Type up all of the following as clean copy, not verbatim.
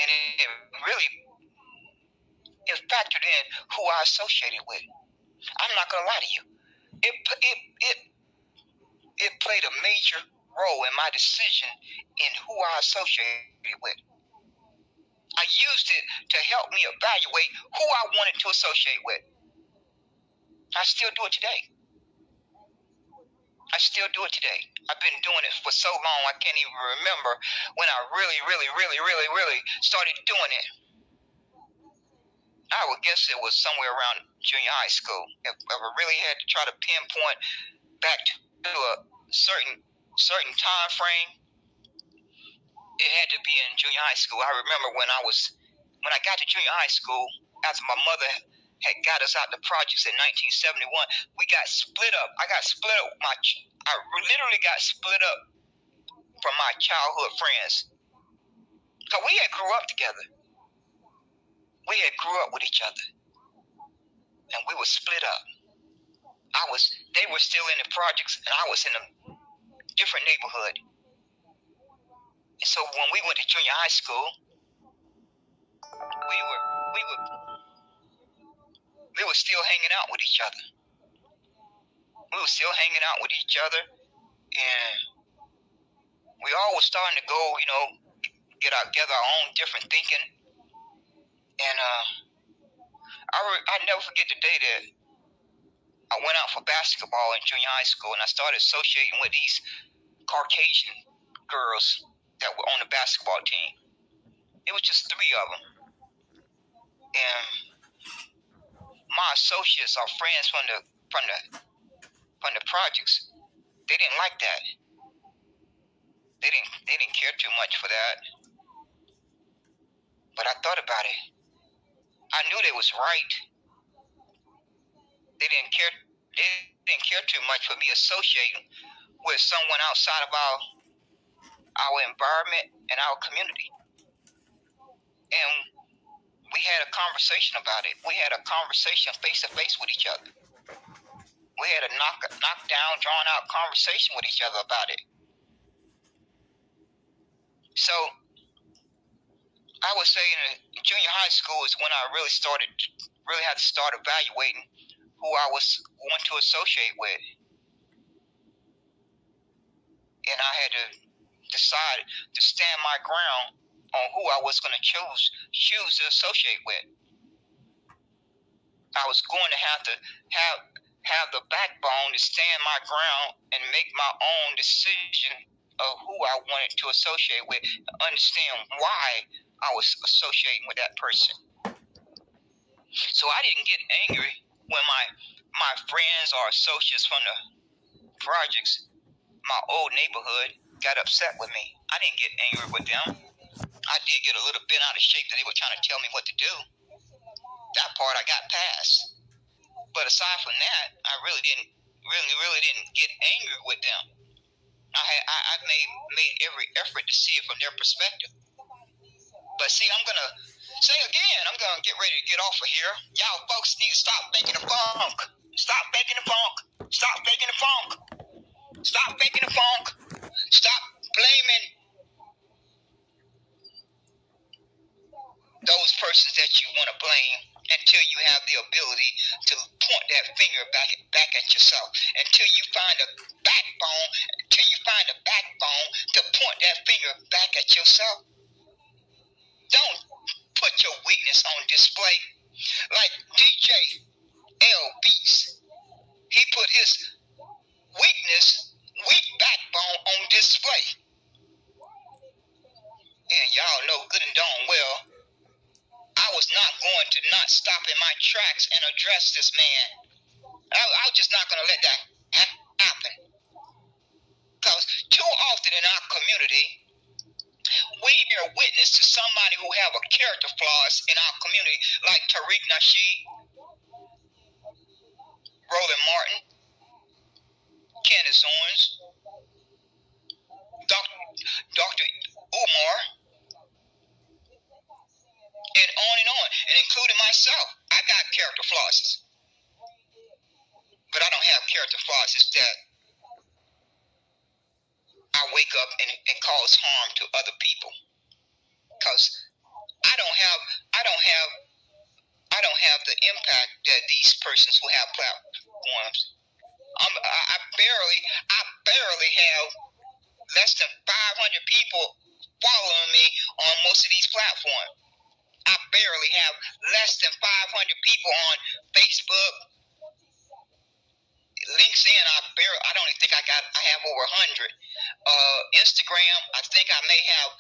And it really factored in who I associated with. I'm not gonna lie to you. It played a major role in my decision in who I associated with. I used it to help me evaluate who I wanted to associate with. I still do it today. I've been doing it for so long I can't even remember when I really started doing it. I would guess it was somewhere around junior high school. If I really had to try to pinpoint back to a certain time frame, it had to be in junior high school. I remember when I got to junior high school, after my mother had got us out the projects in 1971, we got split up. I literally got split up from my childhood friends. Because we had grew up together. We had grew up with each other. And we were split up. They were still in the projects and I was in a different neighborhood. And so when we went to junior high school, we were still hanging out with each other. And we all were starting to go, get together our own different thinking. And I never forget the day that I went out for basketball in junior high school, and I started associating with these Caucasian girls that were on the basketball team. It was just 3 of them. And my associates or friends from the projects, they didn't like that. They didn't care too much for that. But I thought about it. I knew they was right. They didn't care too much for me associating with someone outside of our environment and our community. And we had a conversation about it. We had a conversation face to face with each other. We had a knock down, drawn out conversation with each other about it. So I would say in junior high school is when I really had to start evaluating who I was going to associate with. And I had to decide to stand my ground on who I was going to choose to associate with. I was going to have the backbone to stand my ground and make my own decision of who I wanted to associate with, and understand why I was associating with that person. So I didn't get angry when my friends or associates from the projects, my old neighborhood, got upset with me. I didn't get angry with them. I did get a little bit out of shape that they were trying to tell me what to do. That part I got past. But aside from that, I really didn't get angry with them. I made every effort to see it from their perspective. But see, I'm gonna get ready to get off of here. Y'all folks need to stop faking the funk. Stop faking the funk. Stop faking the funk. Stop faking the funk. Stop blaming those persons that you want to blame until you have the ability to point that finger back at yourself. Until you find a backbone to point that finger back at yourself. Don't put your weakness on display. Like DJ L Beats, he put his weak backbone on display. And y'all know good and darn well, I was not going to not stop in my tracks and address this man. I was just not going to let that happen. Because too often in our community, we bear witness to somebody who have a character flaws in our community, like Tariq Nasheed, Roland Martin, Candace Owens, Dr. Umar, and on, and including myself. I got character flaws, but I don't have character flaws that I wake up and cause harm to other people. Because I don't have the impact that these persons who have platforms. I barely have less than 500 people following me on most of these platforms. I barely have less than 500 people on Facebook, LinkedIn. I don't even think I have over 100. Instagram, I think I may have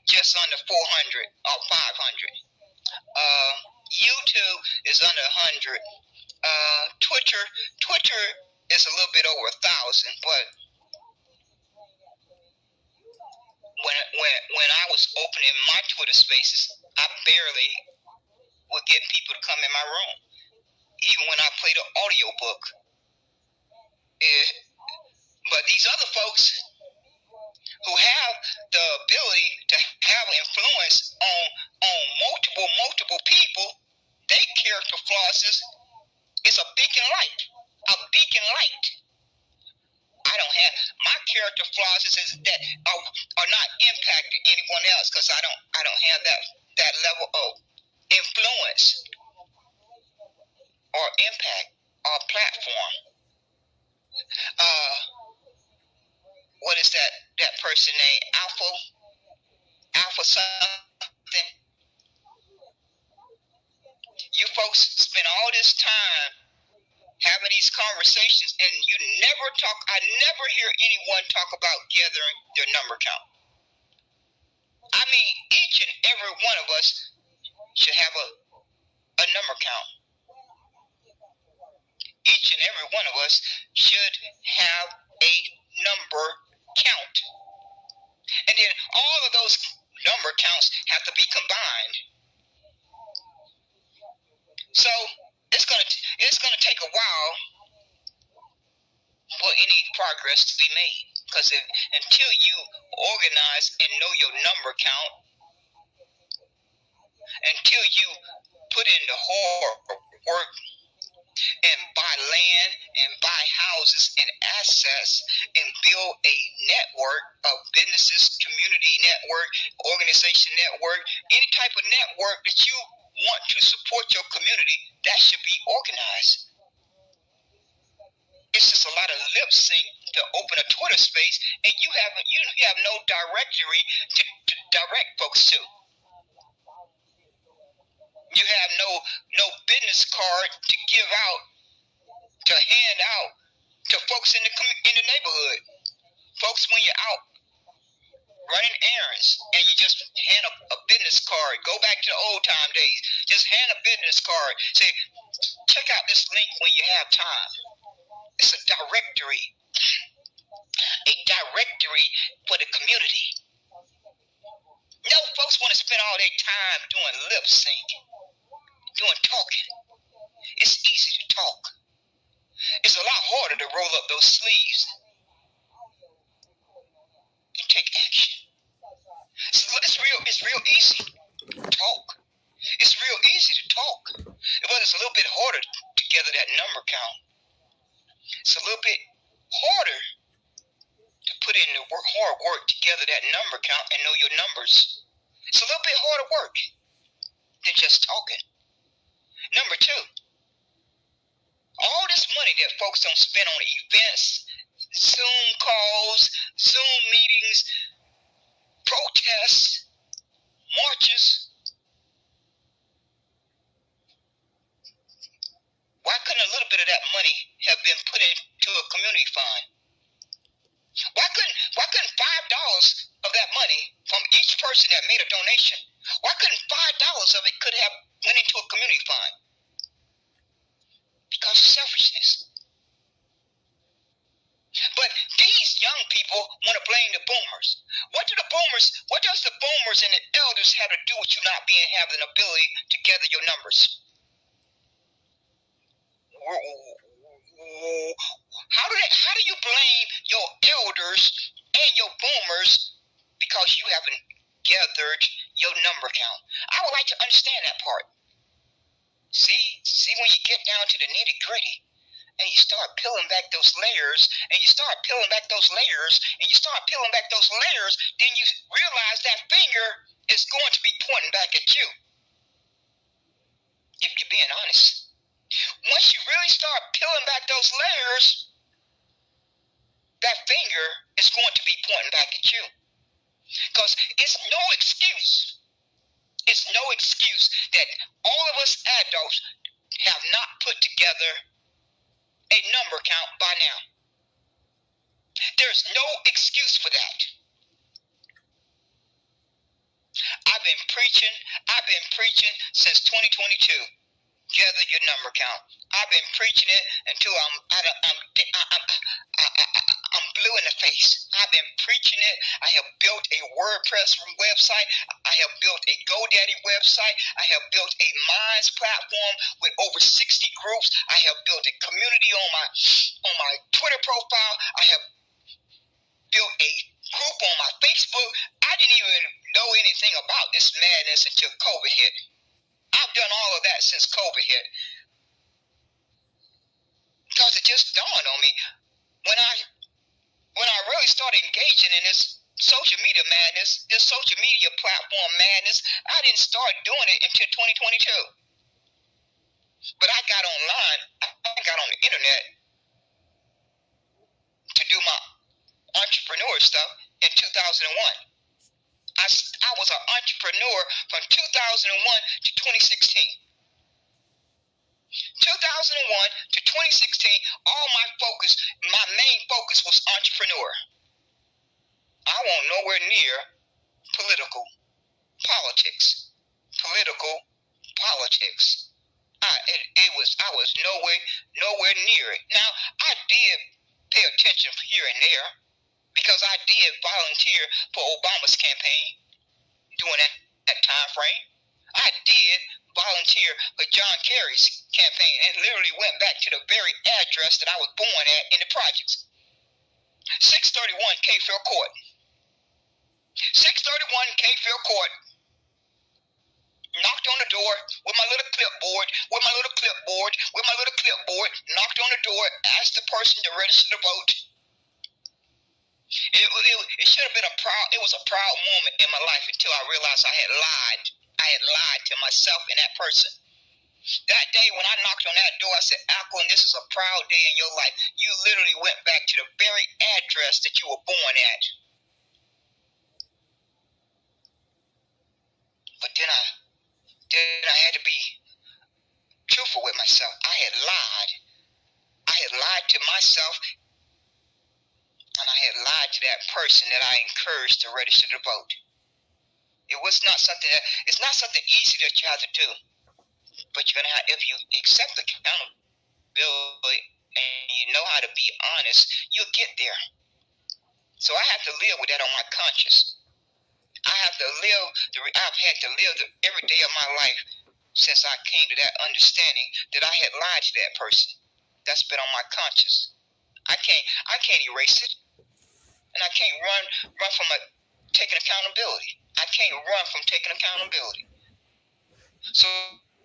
just under 400 or 500. YouTube is under 100. Twitter is a little bit over 1,000. But when I was opening my Twitter spaces, I barely would get people to come in my room. Even when I played an audio book. But these other folks who have the ability to have influence on multiple people, their character flaws is a beacon light. A beacon light. I don't have my character flaws is that are not impacting anyone else because I don't have that level of influence or impact or platform. What is that person named Alpha something? You folks spend all this time having these conversations and I never hear anyone talk about gathering their number count. I mean, each and every one of us should have a number count. Each and every one of us should have a number count. And then all of those number counts have to be combined. So it's gonna take a while for any progress to be made. Because until you organize and know your number count, until you put in the hard work and buy land and buy houses and assets and build a network of businesses, community network, organization network, any type of network that you want to support your community, that should be organized. It's just a lot of lip sync to open a Twitter space and you have no directory to direct folks to. You have no business card to give out, to hand out to folks in the neighborhood. Folks, when you're out running errands and you just hand a business card, go back to the old time days, just hand a business card, say, check out this link when you have time. It's a directory for the community. No, folks want to spend all their time doing lip sync, doing talking. It's easy to talk. It's a lot harder to roll up those sleeves and take action. It's real easy to talk. It's real easy to talk, but it's a little bit harder to gather that number count. It's a little bit harder to put in the hard work to gather that number count and know your numbers. It's a little bit harder work than just talking. Number two, all this money that folks don't spend on events, Zoom calls, Zoom meetings, protests, marches. Why couldn't a little bit of that money have been put into a community fund? Why couldn't $5 of that money from each person that made a donation, why couldn't $5 of it could have went into a community fund? Because of selfishness. But these young people want to blame the boomers. What does the boomers and the elders have to do with you not having the ability to gather your numbers? How do you blame your elders and your boomers because you haven't gathered your number count? I would like to understand that part. See when you get down to the nitty gritty and you start peeling back those layers and you start peeling back those layers and you start peeling back those layers, then you realize that finger is going to be pointing back at you. if you're being honest. Once you really start peeling back those layers, that finger is going to be pointing back at you. Because it's no excuse. It's no excuse that all of us adults have not put together a number count by now. There's no excuse for that. I've been preaching since 2022. Gather your number count. I've been preaching it until I'm blue in the face. I've been preaching it. I have built a WordPress website. I have built a GoDaddy website. I have built a Minds platform with over 60 groups. I have built a community on my Twitter profile. I have built a group on my Facebook. I didn't even know anything about this madness until COVID hit. I've done all of that since COVID hit. Because it just dawned on me when I really started engaging in this social media madness, this social media platform madness. I didn't start doing it until 2022. But I got online, I got on the internet to do my entrepreneur stuff in 2001. I was an entrepreneur from 2001 to 2016. 2001 to 2016, my main focus was entrepreneur. I want nowhere near political politics. I was nowhere near it. Now, I did pay attention here and there because I did volunteer for Obama's campaign during that time frame. I did volunteer for John Kerry's campaign and literally went back to the very address that I was born at in the projects. 631 K-Field Court. 631 K-Field Court. Knocked on the door with my little clipboard, knocked on the door, asked the person to register to vote. It should have been it was a proud moment in my life until I realized I had lied. I had lied to myself and that person. That day when I knocked on that door, I said, Alcolin, this is a proud day in your life. You literally went back to the very address that you were born at. But then I had to be truthful with myself. I had lied. I had lied to myself, and I had lied to that person that I encouraged to register to vote. It's not something easy that you have to do. But you're gonna have, if you accept accountability and you know how to be honest, you'll get there. So I have to live with that on my conscience. I've had to live every day of my life since I came to that understanding that I had lied to that person. That's been on my conscience. I can't erase it, and I can't run from taking accountability. I can't run from taking accountability. So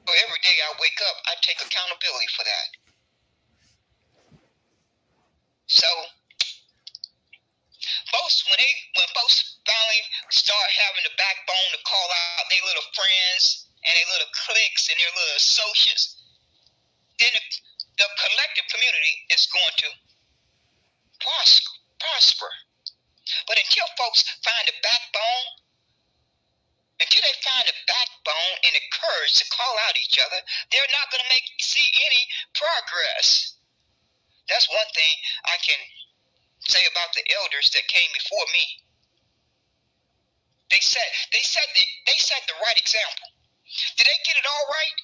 every day I wake up, I take accountability for that. So when folks finally start having the backbone to call out their little friends and their little cliques and their little associates, then the collective community is going to prosper. But until folks find the backbone, until they find the backbone and the courage to call out each other, they're not going to see any progress. That's one thing I can say about the elders that came before me. They set the right example. Did they get it all right?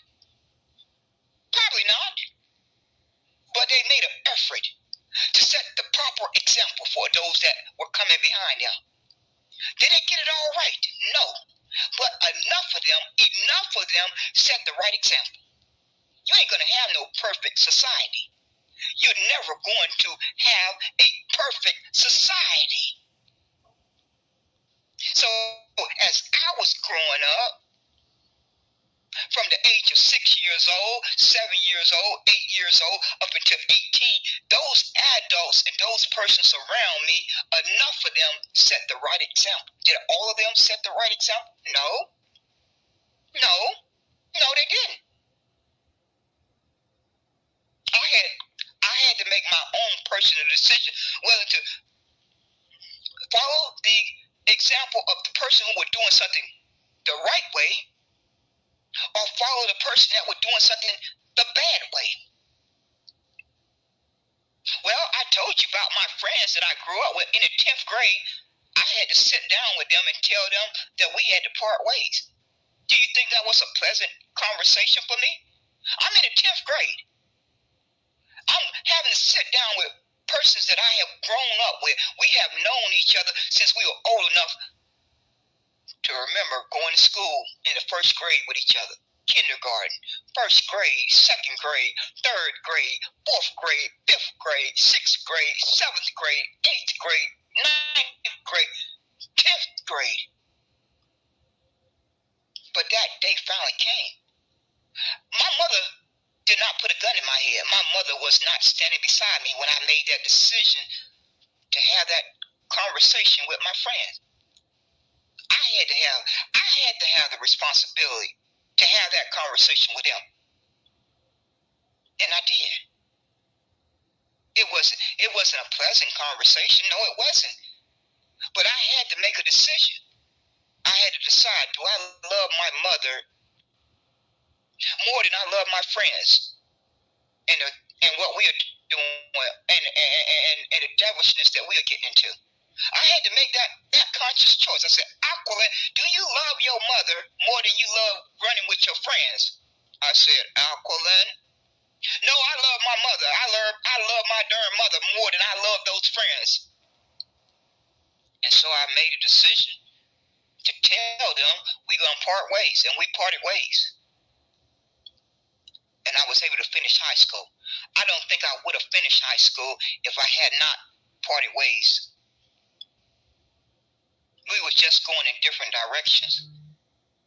Probably not. But they made an effort to set the proper example for those that were coming behind them. Did they get it all right? No. But enough of them set the right example. You ain't going to have no perfect society. You're never going to have a perfect society. So as I was growing up, from the age of 6 years old, 7 years old, 8 years old, up until 18, those adults and those persons around me, enough of them set the right example. Did all of them set the right example? No, they didn't. make my own personal decision whether to follow the example of the person who was doing something the right way or follow the person that was doing something the bad way. Well, I told you about my friends that I grew up with. In the 10th grade, I had to sit down with them and tell them that we had to part ways. Do you think that was a pleasant conversation for me? I'm in the 10th grade. I'm having to sit down with persons that I have grown up with. We have known each other since we were old enough to remember going to school in the 1st grade with each other. Kindergarten, 1st grade, 2nd grade, 3rd grade, 4th grade, 5th grade, 6th grade, 7th grade, 8th grade, 9th grade, 10th grade. But that day finally came. My mother did not put a gun in my head. My mother was not standing beside me when I made that decision to have that conversation with my friends. I had to have the responsibility to have that conversation with them. And I did. It wasn't a pleasant conversation. No, it wasn't. But I had to make a decision. I had to decide, do I love my mother more than I love my friends? And what we are doing and the devilishness that we are getting into. I had to make that conscious choice. I said, Aquilin, do you love your mother more than you love running with your friends? I said, Aquilin, no, I love my mother. I love my darn mother more than I love those friends. And so I made a decision to tell them we're going to part ways, and we parted ways. And I was able to finish high school. I don't think I would have finished high school if I had not parted ways. We were just going in different directions.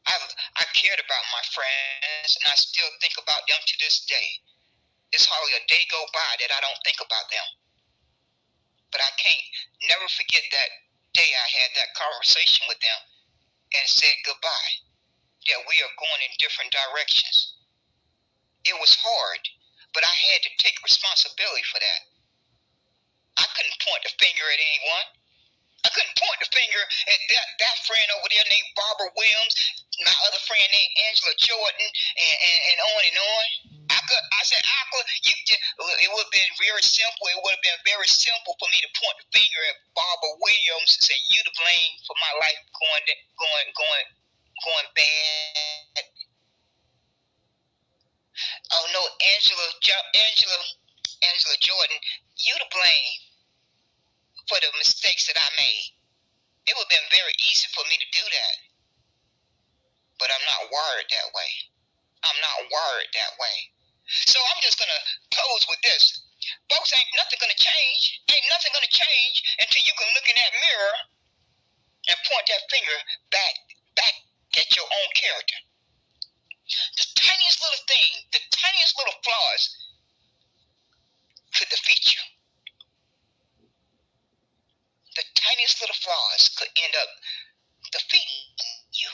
I cared about my friends, and I still think about them to this day. It's hardly a day go by that I don't think about them. But I can't never forget that day I had that conversation with them and said goodbye, that we are going in different directions. It was hard, but I had to take responsibility for that. I couldn't point the finger at anyone. I couldn't point the finger at that friend over there named Barbara Williams, my other friend named Angela Jordan, and on and on. I said, Aqua, it would have been very simple. It would have been very simple for me to point the finger at Barbara Williams and say, you to blame for my life going bad. Oh no, Angela Jordan, you to blame for the mistakes that I made. It would have been very easy for me to do that. But I'm not wired that way. I'm not wired that way. So I'm just going to close with this. Folks, ain't nothing going to change. Ain't nothing going to change until you can look in that mirror and point that finger back at your own character. The tiniest little thing, the tiniest little flaws could defeat you. The tiniest little flaws could end up defeating you.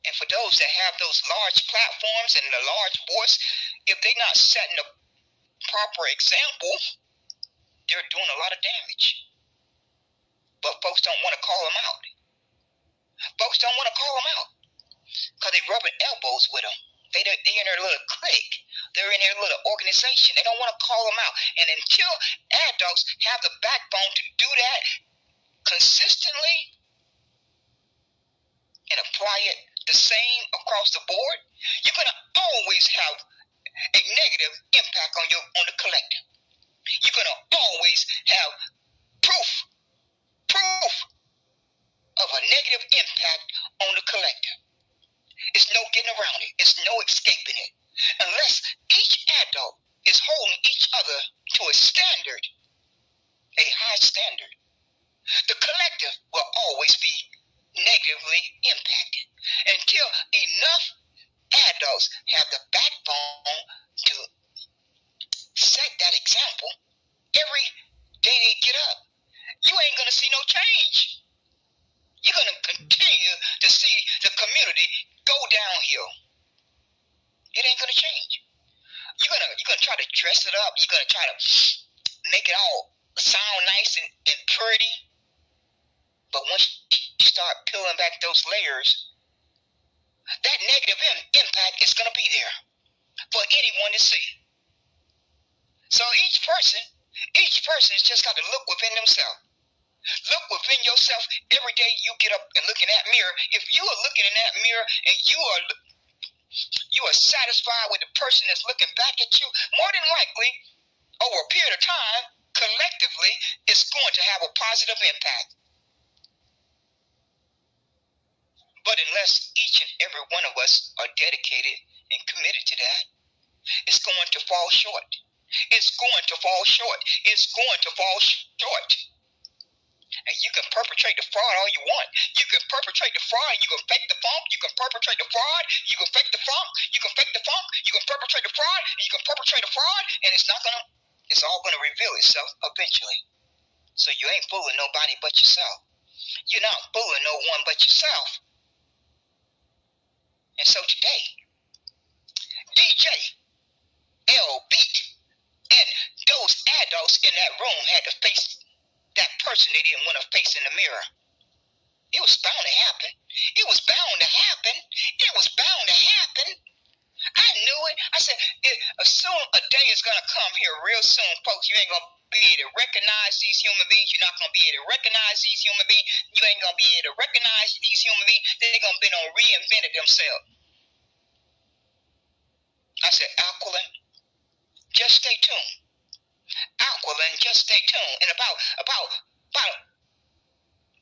And for those that have those large platforms and the large voice, if they're not setting a proper example, they're doing a lot of damage. But folks don't want to call them out. Folks don't want to call them out because they're rubbing elbows with them. They're in their little clique. They're in their little organization. They don't want to call them out. And until adults have the backbone to do that consistently and apply it the same across the board, you're going to always have a negative impact on the collective. You're going to always have proof of a negative impact on the collective. It's no getting around it. It's no escaping it. Unless each adult is holding each other to a standard, a high standard, the collective will always be negatively impacted. Until enough adults have the backbone to set that example, every day they get up, you ain't going to see no change. You're going to continue to see the community go downhill. It ain't going to change. You're You're going to try to dress it up. You're going to try to make it all sound nice and pretty. But once you start peeling back those layers, that negative impact is going to be there for anyone to see. So each person has just got to look within themselves. Look within yourself every day you get up and look in that mirror. If you are looking in that mirror and you are satisfied with the person that's looking back at you, more than likely, over a period of time, collectively, it's going to have a positive impact. But unless each and every one of us are dedicated and committed to that, it's going to fall short. It's going to fall short. It's going to fall short. And you can perpetrate the fraud all you want. You can perpetrate the fraud, you can fake the funk, you can perpetrate the fraud, you can fake the funk, you can fake the funk, you can perpetrate the fraud, and you can perpetrate the fraud, and it's all gonna reveal itself eventually. So you ain't fooling nobody but yourself. You're not fooling no one but yourself. And so today, DJ L Beat and those adults in that room had to face that person they didn't want to face in the mirror. It was bound to happen. It was bound to happen. It was bound to happen. I knew it. I said, soon a day is going to come here real soon, folks. You ain't going to be able to recognize these human beings. You're not going to be able to recognize these human beings. You ain't going to be able to recognize these human beings. They're going to be reinvented themselves. I said, Aquilin, just stay tuned. Aquilin, just stay tuned. And about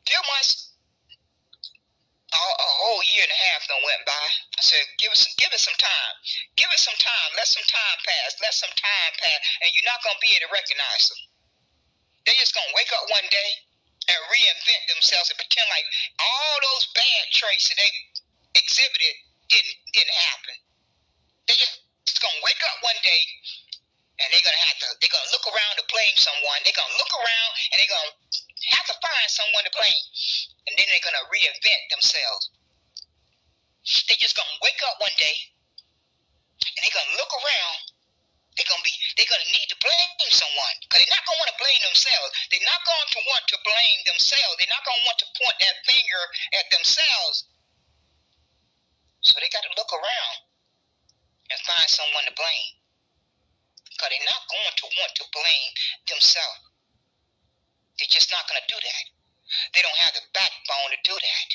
few months, a whole year and a half done went by. I said, give it some time. Give it some time. Let some time pass. Let some time pass. And you're not going to be able to recognize them. They're just going to wake up one day and reinvent themselves and pretend like all those bad traits that they exhibited didn't happen. They're just going to wake up one day and they're gonna look around to blame someone. They're gonna look around and they're gonna have to find someone to blame. And then they're gonna reinvent themselves. They're just gonna wake up one day and they're gonna look around. They're gonna need to blame someone. Because they're not gonna want to blame themselves. They're not going to want to blame themselves. They're not gonna want to point that finger at themselves. So they gotta look around and find someone to blame. Because they're not going to want to blame themselves. They're just not going to do that. They don't have the backbone to do that.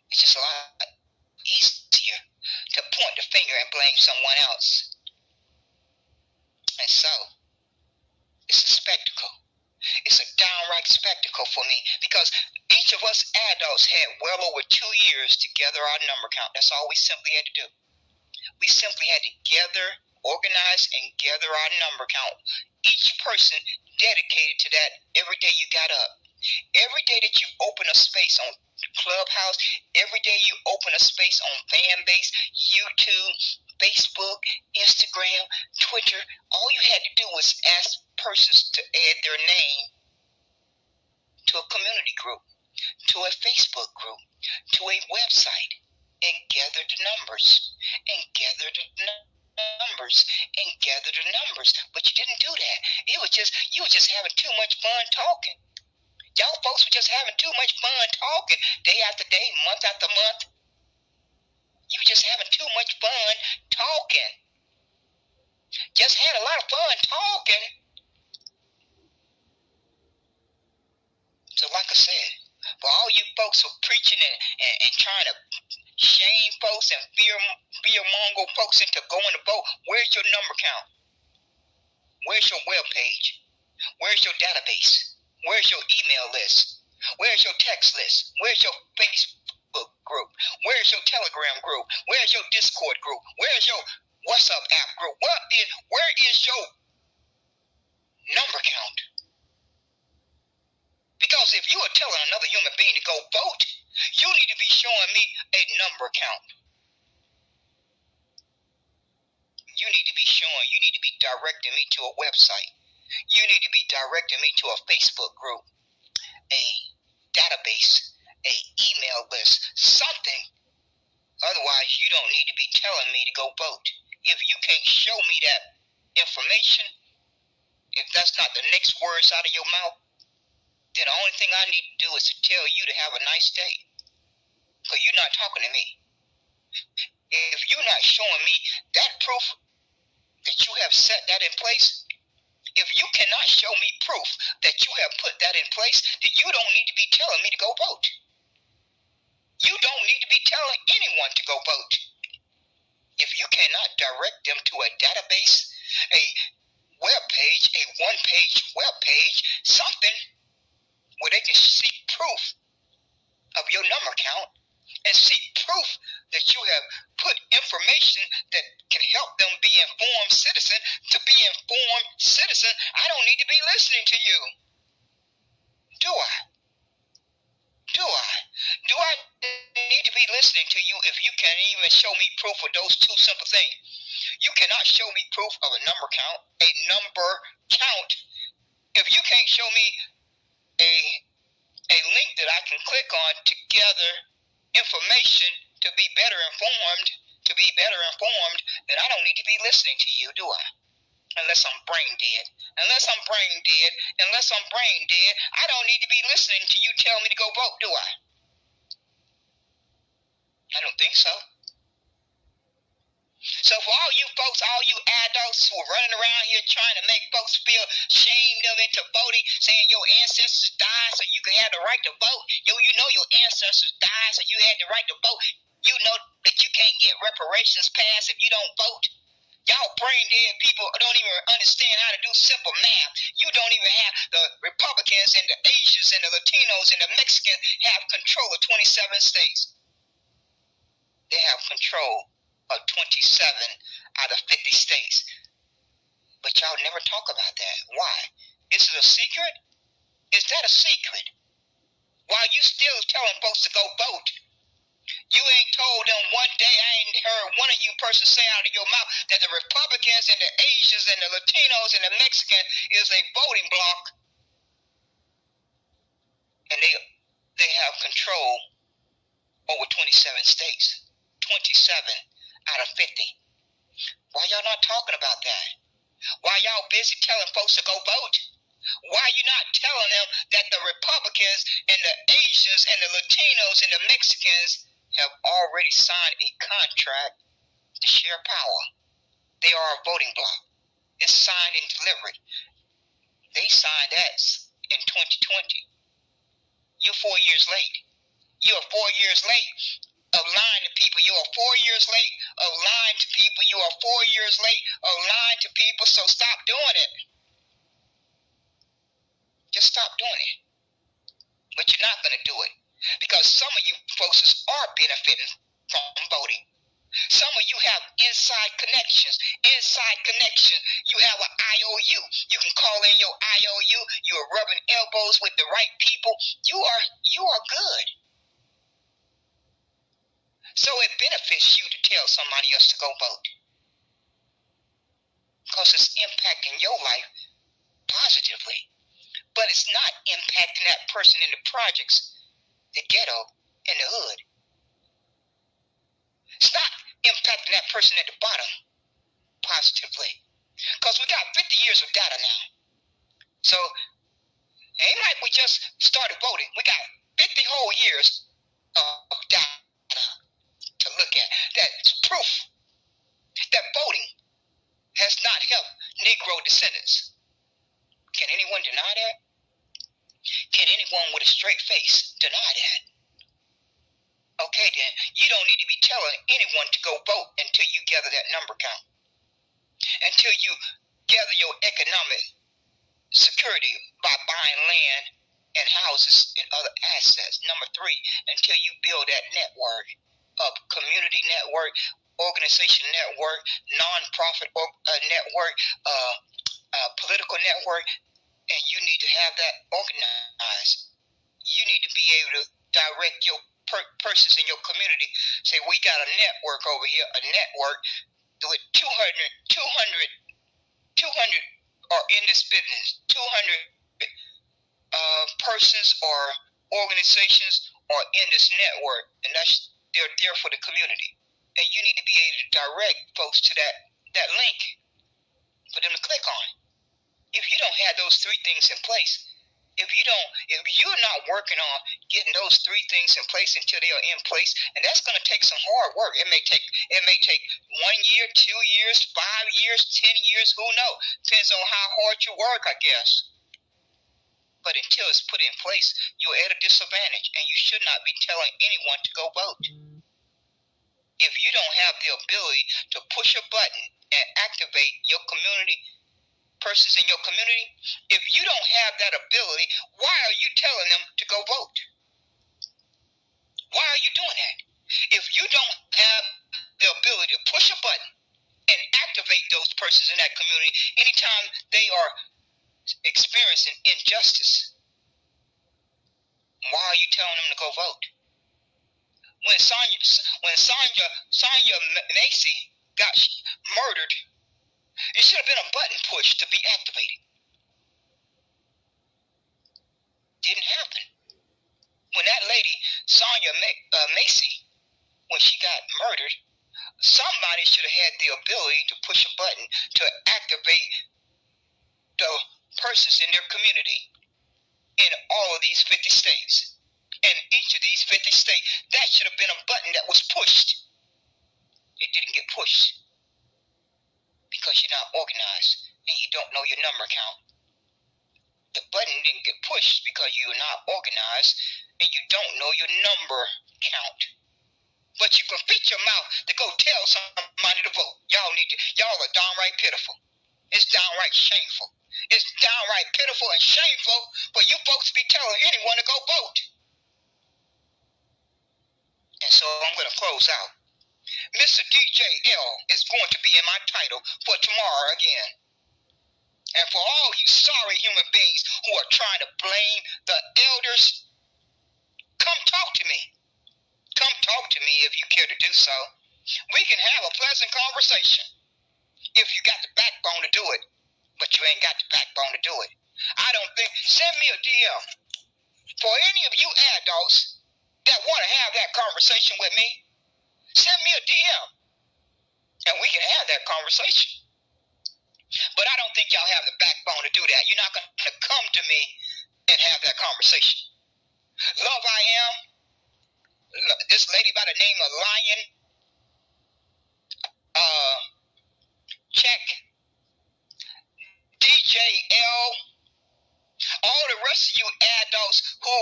It's just a lot easier to point the finger and blame someone else. And so, it's a spectacle. It's a downright spectacle for me because each of us adults had well over 2 years to gather our number count. That's all we simply had to do. We simply had to organize and gather our number count. Each person dedicated to that every day you got up. Every day that you open a space on Clubhouse, every day you open a space on Fanbase, YouTube, Facebook, Instagram, Twitter, all you had to do was ask persons to add their name to a community group, to a Facebook group, to a website, and gather the numbers, and gather the numbers, and gather the numbers. But you didn't do that. You were just having too much fun talking. Y'all folks were just having too much fun talking day after day, month after month. You were just having too much fun talking. Just had a lot of fun talking. So like I said, for all you folks who are preaching and trying to shame folks and fear-monger folks into going to vote, where's your number count? Where's your web page? Where's your database? Where's your email list? Where's your text list? Where's your Facebook group? Where's your Telegram group? Where's your Discord group? Where's your WhatsApp app group? Where is your number count? Because if you are telling another human being to go vote, you need to be showing me a number count. You need to be directing me to a website. You need to be directing me to a Facebook group, a database, a email list, something. Otherwise, you don't need to be telling me to go vote. If you can't show me that information, if that's not the next words out of your mouth, then the only thing I need to do is to tell you to have a nice day. Because you're not talking to me. If you're not showing me that proof that you have set that in place, if you cannot show me proof that you have put that in place, then you don't need to be telling me to go vote. You don't need to be telling anyone to go vote. If you cannot direct them to a database, a web page, a one-page web page, something where they can see proof of your number count and see proof that you have put information that can help them be informed citizen to be informed citizen, I don't need to be listening to you. Do I? Do I? Do I need to be listening to you if you can't even show me proof of those two simple things? You cannot show me proof of a number count, If you can't show me a link that I can click on to gather information to be better informed, then I don't need to be listening to you, do I? Unless I'm brain dead. Unless I'm brain dead, I don't need to be listening to you tell me to go vote, do I? I don't think so. So for all you folks, all you adults who are running around here trying to make folks feel shamed them into voting, saying your ancestors died so you can have the right to vote. You know your ancestors died so you had the right to vote. You know that you can't get reparations passed if you don't vote. Y'all brain dead people don't even understand how to do simple math. You don't even have the Republicans and the Asians and the Latinos and the Mexicans have control of 27 states. They have control of 27 out of 50 states. But y'all never talk about that. Why? Is it a secret? Is that a secret? While you still telling folks to go vote, you ain't told them one day, I ain't heard one of you persons say out of your mouth that the Republicans and the Asians and the Latinos and the Mexicans is a voting bloc. And they have control over 27 states. 27 out of 50. Why y'all not talking about that? Why y'all busy telling folks to go vote? Why you not telling them that the Republicans and the Asians and the Latinos and the Mexicans have already signed a contract to share power? They are a voting bloc. It's signed and delivered. They signed that in 2020. You're 4 years late. You are 4 years late of lying to people. You are 4 years late of lying to people. You are 4 years late of lying to people, so stop doing it. Just stop doing it. But you're not going to do it because some of you folks are benefiting from voting. Some of you have inside connections. You have an IOU. You can call in your IOU. You are rubbing elbows with the right people. You are good. So it benefits you to tell somebody else to go vote because it's impacting your life positively. But it's not impacting that person in the projects, the ghetto, and the hood. It's not impacting that person at the bottom positively. Because we got 50 years of data now. So, it ain't like we just started voting. We got 50 whole years of data to look at. That's proof that voting has not helped Negro descendants. Can anyone deny that? Can anyone with a straight face deny that? Okay, then, you don't need to be telling anyone to go vote until you gather that number count. Until you gather your economic security by buying land and houses and other assets. Number 3, until you build that network of community network, organization network, non-profit network, political network, and you need to have that organized. You need to be able to direct your persons in your community. Say, we got a network over here, a network with 200 are in this business. 200 persons or organizations are in this network, and they're there for the community. And you need to be able to direct folks to that that link for them to click on. If you don't have those three things in place, if you're not working on getting those three things in place until they are in place, and that's going to take some hard work. It may take 1 year, 2 years, 5 years, 10 years, who knows? Depends on how hard you work, I guess. But until it's put in place, you're at a disadvantage, and you should not be telling anyone to go vote. If you don't have the ability to push a button and activate your community, persons in your community, if you don't have that ability, why are you telling them to go vote? Why are you doing that? If you don't have the ability to push a button and activate those persons in that community anytime they are experiencing injustice, why are you telling them to go vote? When Sonya Macy got murdered, it should have been a button push to be activated. Didn't happen. When that lady, Sonya Macy, when she got murdered, somebody should have had the ability to push a button to activate the persons in their community in all of these 50 states. And each of these 50 states, that should have been a button that was pushed. It didn't get pushed because you're not organized and you don't know your number count. The button didn't get pushed because you're not organized and you don't know your number count. But you can fit your mouth to go tell somebody to vote. Y'all are downright pitiful. It's downright shameful. It's downright pitiful and shameful for you folks to be telling anyone to go vote. And so I'm going to close out. Mr. DJL is going to be in my title for tomorrow again. And for all you sorry human beings who are trying to blame the elders, come talk to me. Come talk to me if you care to do so. We can have a pleasant conversation if you got the backbone to do it. But you ain't got the backbone to do it. Send me a DM. For any of you adults that want to have that conversation with me, send me a DM. And we can have that conversation. But I don't think y'all have the backbone to do that. You're not going to come to me and have that conversation. Love I Am, this lady by the name of Lion, check, DJL, all the rest of you adults who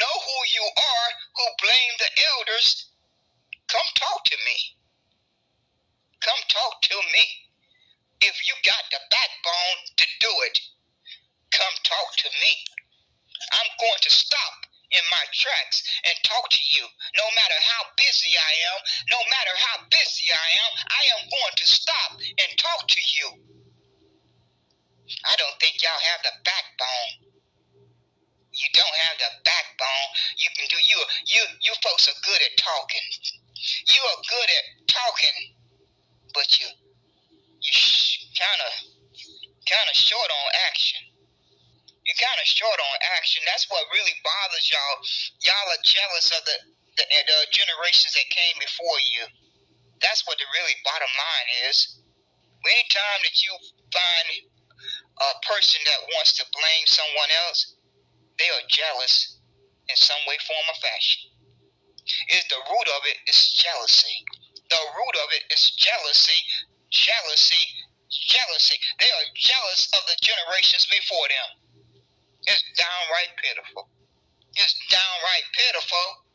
know who you are, who blame the elders, come talk to me. Come talk to me. If you got the backbone to do it, come talk to me. I'm going to stop in my tracks and talk to you. No matter how busy I am, no matter how busy I am going to stop and talk to you. I don't think y'all have the backbone. You don't have the backbone. You folks are good at talking. You are good at talking, but you kind of short on action. You're kind of short on action. That's what really bothers y'all. Y'all are jealous of the generations that came before you. That's what the really bottom line is. Anytime that you find a person that wants to blame someone else, they are jealous in some way, form, or fashion. The root of it is jealousy. The root of it is jealousy. They are jealous of the generations before them. It's downright pitiful. It's downright pitiful.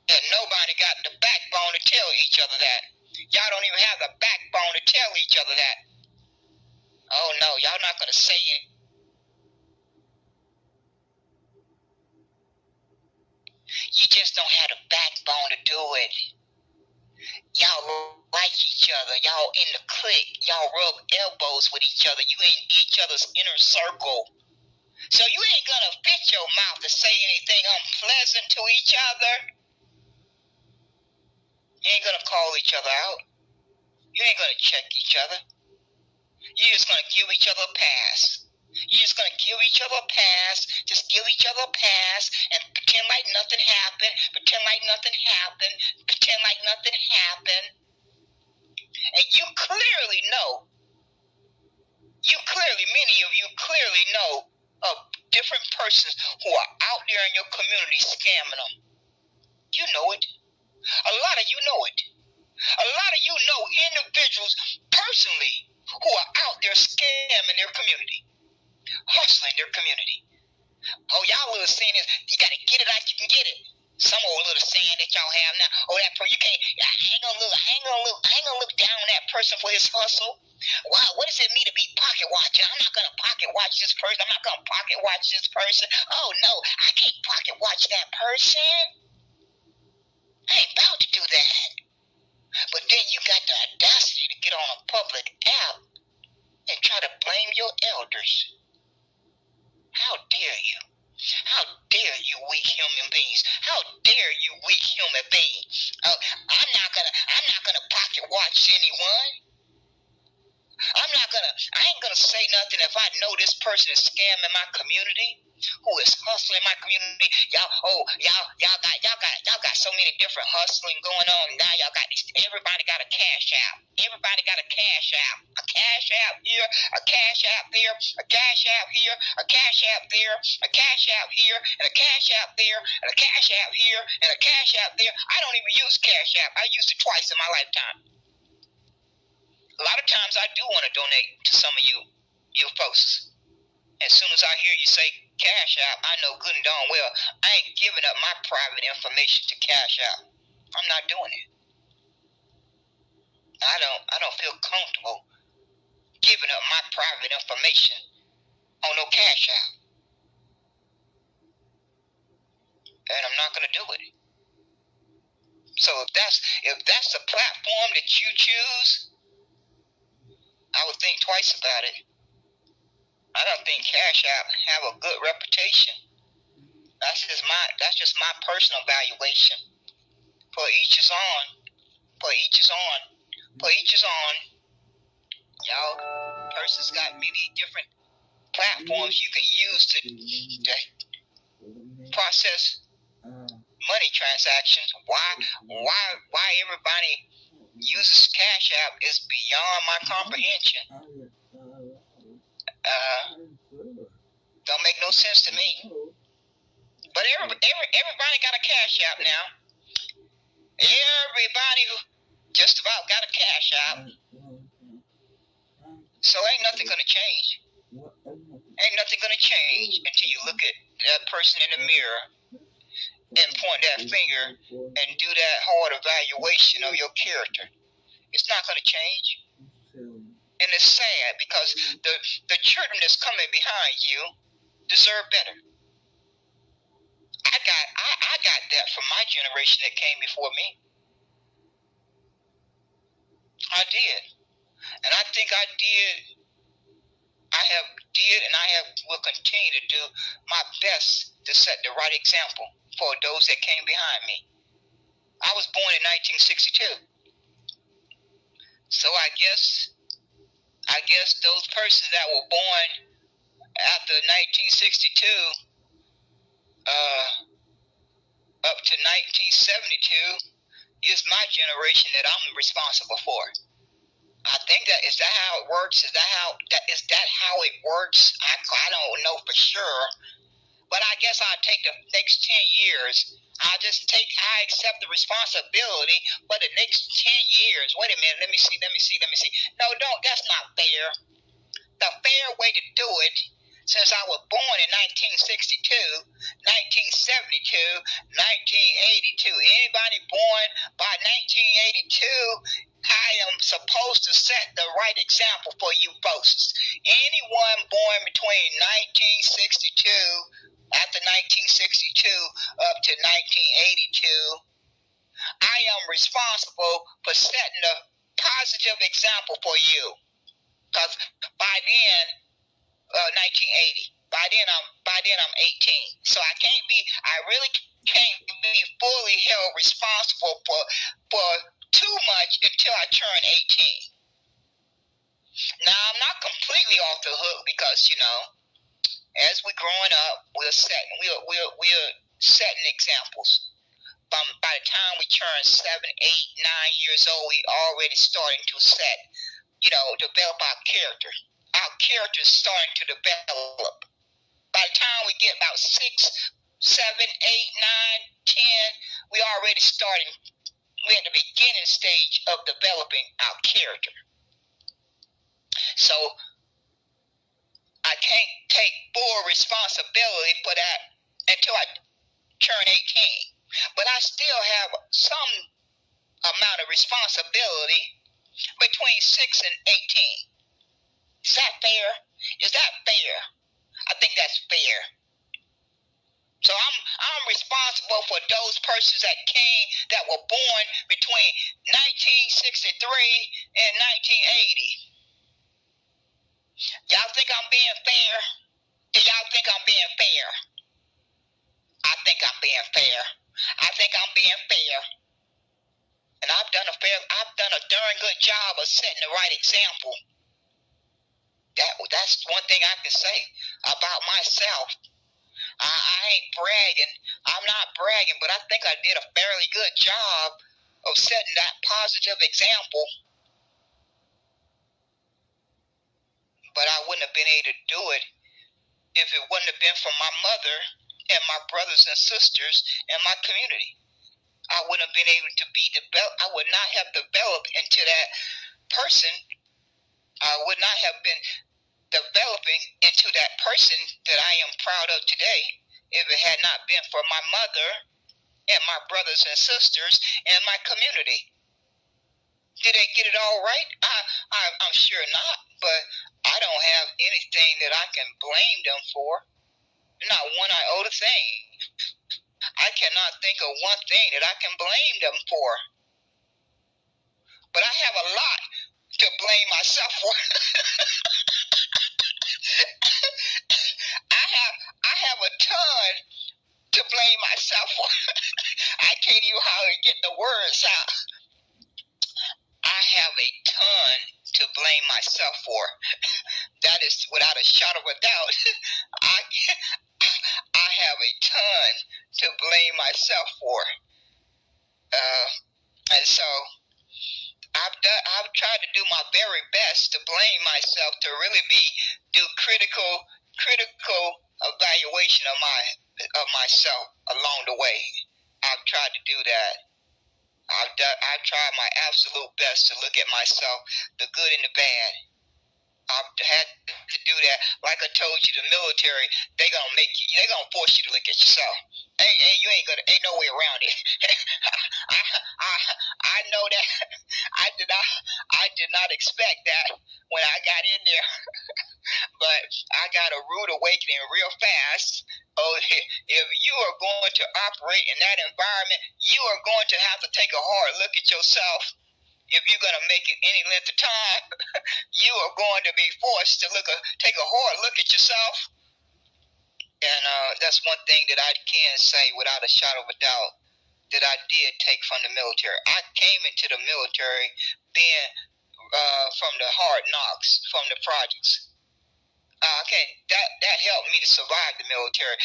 And nobody got the backbone to tell each other that. Y'all don't even have the backbone to tell each other that. Oh no, y'all not going to say it. You just don't have the backbone to do it. Y'all like each other. Y'all in the clique. Y'all rub elbows with each other. You in each other's inner circle. So you ain't going to fit your mouth to say anything unpleasant to each other. You ain't going to call each other out. You ain't going to check each other. You're just going to give each other a pass. You're just going to give each other a pass. Just give each other a pass and pretend like nothing happened. Pretend like nothing happened. Pretend like nothing happened. And you clearly know, many of you clearly know of different persons who are out there in your community scamming them. You know it. A lot of you know it. A lot of you know individuals personally who are out there scamming their community, hustling their community. Oh, y'all little saying is, you got to get it out, you can get it. Some old little saying that y'all have now. Oh, that person, you can't, I ain't gonna look down on that person for his hustle. Wow, what does it mean to be pocket watching? I'm not gonna pocket watch this person. I'm not gonna pocket watch this person. Oh no, I can't pocket watch that person. I ain't about to do that. But then you got the audacity to get on a public app and try to blame your elders. How dare you? How dare you weak human beings? How dare you weak human beings? Oh, I'm not gonna pocket watch anyone. I ain't gonna say nothing if I know this person is scamming my community, who is hustling my community. Y'all got so many different hustling going on. Now y'all got these, everybody got a cash out. Everybody got a cash out. A cash out here, a cash out there, a cash out here, a cash out there, a cash out here, and a cash out there, and a cash out here, and a cash out there. I don't even use Cash App. I used it twice in my lifetime. A lot of times I do want to donate to some of you folks. As soon as I hear you say Cash App, I know good and darn well I ain't giving up my private information to Cash App. I'm not doing it. I don't feel comfortable giving up my private information on no Cash App. And I'm not gonna do it. So if that's the platform that you choose, I would think twice about it. I don't think Cash App have a good reputation. That's just my personal valuation. For each is on. For each is on. For each is on. Y'all persons got many different platforms you can use to process money transactions. Why everybody uses Cash App is beyond my comprehension. Don't make no sense to me. But everybody got a Cash App now. Everybody just about got a Cash App. So ain't nothing gonna change. Ain't nothing gonna change until you look at that person in the mirror and point that finger and do that hard evaluation of your character. It's not gonna change. And it's sad because the children that's coming behind you deserve better. I got that from my generation that came before me. I did. And I think I will continue to do my best to set the right example for those that came behind me. I was born in 1962. So I guess those persons that were born after 1962 up to 1972 is my generation that I'm responsible for. I think that is that how it works? Is that how it works? I don't know for sure, but I guess I'll take the next 10 years. I accept the responsibility for the next 10 years. Wait a minute, let me see. No, that's not fair. The fair way to do it, since I was born in 1962, 1972, 1982, anybody born by 1982, I am supposed to set the right example for you folks. Anyone born between 1962, after 1962, up to 1982, I am responsible for setting a positive example for you. Because by then, 1980. By then I'm 18. So I really can't be fully held responsible for too much until I turn 18. Now I'm not completely off the hook because, as we're growing up, we're setting examples. by the time we turn 7, 8, 9 years old, we already starting to set, develop our character. Our character is starting to develop. By the time we get about 6, 7, 8, 9, 10, we already starting. We're at the beginning stage of developing our character. So I can't take full responsibility for that until I turn 18. But I still have some amount of responsibility between 6 and 18. Is that fair? Is that fair? I think that's fair. So I'm responsible for those persons that were born between 1963 and 1980. Y'all think I'm being fair? Do y'all think I'm being fair? I think I'm being fair. I think I'm being fair. And I've done a darn good job of setting the right example. That's one thing I can say about myself. I ain't bragging. I'm not bragging, but I think I did a fairly good job of setting that positive example. But I wouldn't have been able to do it if it wouldn't have been for my mother and my brothers and sisters and my community. I wouldn't have been able to be developed. I would not have developed into that person. I would not have been developing into that person that I am proud of today if it had not been for my mother and my brothers and sisters and my community. Did they get it all right? I'm sure not, but I don't have anything that I can blame them for. Not one iota thing. I cannot think of one thing that I can blame them for. But I have a lot to blame myself for. I have a ton to blame myself for. I can't even hardly get the words out. I have a ton to blame myself for. That is without a shadow of a doubt. I have a ton to blame myself for. And so I've tried to do my very best to blame myself, to really do critical evaluation of myself along the way. I've tried to do that. I've tried my absolute best to look at myself, the good and the bad. I've had to do that. Like I told you, the military, they're gonna force you to look at yourself. Ain't no way around it. I know that. I did not expect that when I got in there. But I got a rude awakening real fast. Oh, if you are going to operate in that environment, you are going to have to take a hard look at yourself. If you're going to make it any length of time, you are going to be forced to take a hard look at yourself. And that's one thing that I can say without a shadow of a doubt that I did take from the military. I came into the military being from the hard knocks, from the projects. That helped me to survive the military.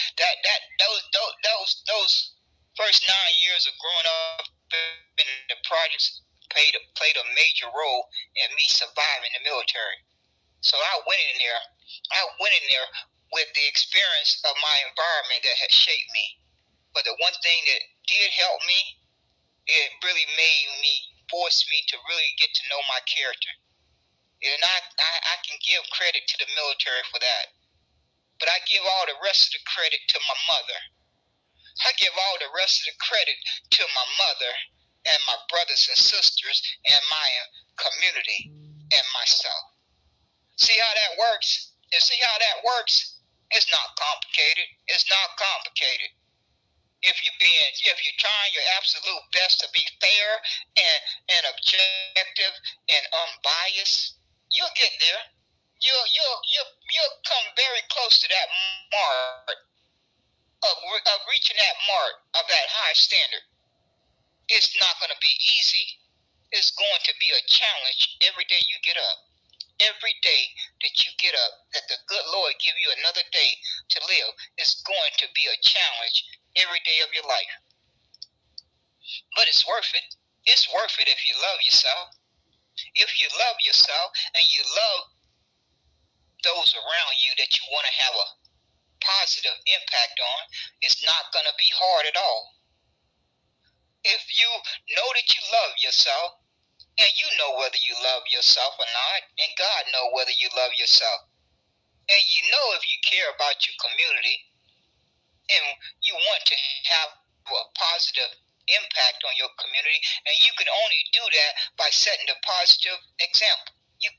Those first 9 years of growing up in the projects played a major role in me surviving the military. So I went in there with the experience of my environment that had shaped me. But the one thing that did help me, it really forced me to really get to know my character. And I can give credit to the military for that. But I give all the rest of the credit to my mother. I give all the rest of the credit to my mother and my brothers and sisters and my community and myself. See how that works? You see how that works? It's not complicated. It's not complicated. If you're trying your absolute best to be fair and objective and unbiased, you'll get there. You'll come very close to that mark of reaching that mark of that high standard. It's not going to be easy. It's going to be a challenge every day you get up. Every day that you get up, that the good Lord give you another day to live, is going to be a challenge every day of your life. But it's worth it. It's worth it if you love yourself. If you love yourself and you love those around you that you want to have a positive impact on, it's not going to be hard at all. If you know that you love yourself, and you know whether you love yourself or not, and God knows whether you love yourself, and you know if you care about your community, and you want to have a positive impact on your community, and you can only do that by setting a positive example. You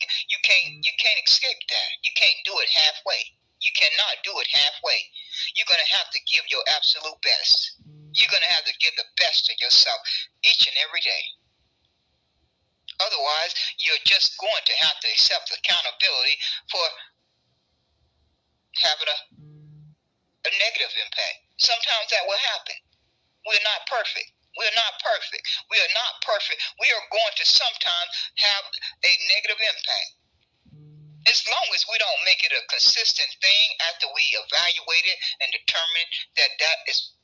can't escape that. You can't do it halfway. You cannot do it halfway. You're gonna have to give your absolute best. You're gonna have to give the best of yourself each and every day. Otherwise, you're just going to have to accept accountability for having a negative impact. Sometimes that will happen. We're not perfect. We're not perfect. We are not perfect. We are going to sometimes have a negative impact. As long as we don't make it a consistent thing after we evaluate it and determine that that is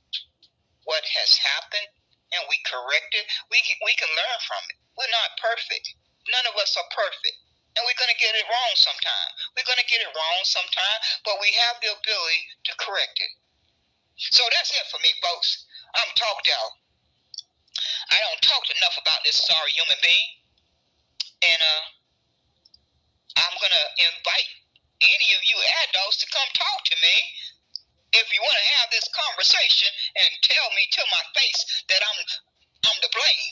what has happened and we correct it, we can learn from it. We're not perfect. None of us are perfect. And we're going to get it wrong sometime. We're going to get it wrong sometime, but we have the ability to correct it. So that's it for me, folks. I'm talked out. I don't talk enough about this sorry human being. And I'm going to invite any of you adults to come talk to me if you want to have this conversation and tell me to my face that I'm to blame,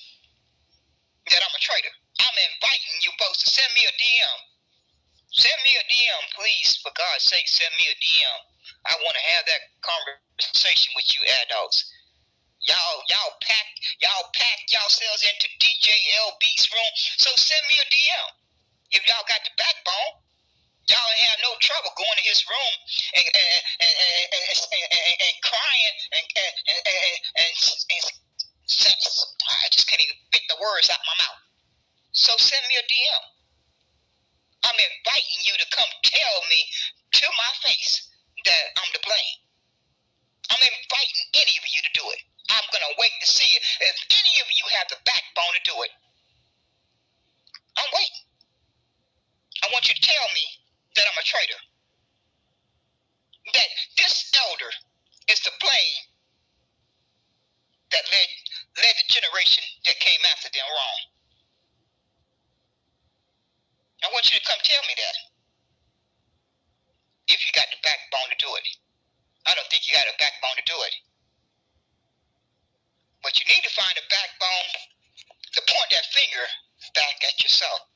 that I'm a traitor. I'm inviting you folks to send me a DM. Send me a DM, please. For God's sake, send me a DM. I want to have that conversation with you adults. Y'all pack yourselves into DJ LB's room. So send me a DM. If y'all got the backbone, y'all ain't have no trouble going to his room and crying and I just can't even fit the words out my mouth. So send me a DM. I'm inviting you to come tell me to my face that I'm to blame. I'm inviting any of you to do it. I'm going to wait to see if any of you have the backbone to do it. I'm waiting. I want you to tell me that I'm a traitor. That this elder is to blame that led the generation that came after them wrong. I want you to come tell me that. If you got the backbone to do it. I don't think you got a backbone to do it. But you need to find a backbone to point that finger back at yourself.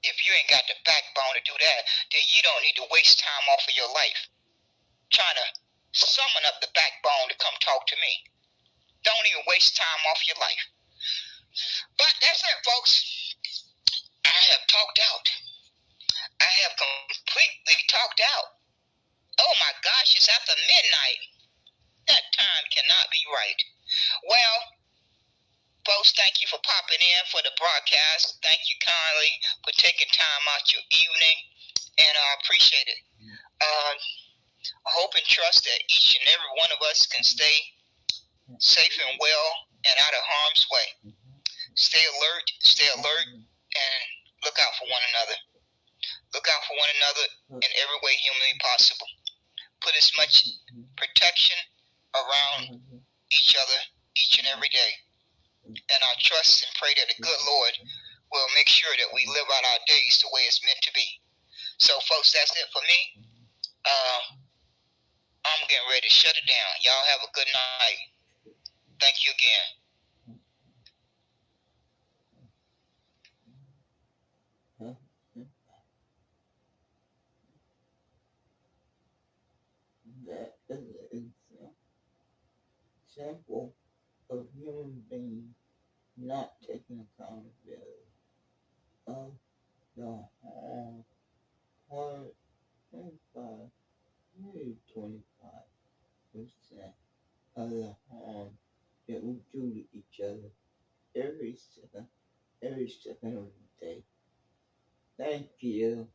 If you ain't got the backbone to do that, then you don't need to waste time off of your life trying to summon up the backbone to come talk to me. Don't even waste time off your life. But that's it, folks. I have talked out. I have completely talked out. Oh my gosh, it's after midnight. That time cannot be right. Well, folks, thank you for popping in for the broadcast. Thank you kindly for taking time out your evening, and I appreciate it. I hope and trust that each and every one of us can stay safe and well and out of harm's way. Stay alert, and look out for one another. Look out for one another in every way humanly possible. Put as much protection around each other each and every day. And I trust and pray that the good Lord will make sure that we live out our days the way it's meant to be. So, folks, that's it for me. I'm getting ready to shut it down. Y'all have a good night. Thank you again. That is an example of human beings not taking accountability of the harm, part 25, maybe 25% of the harm that we do to each other every second of the day. Thank you.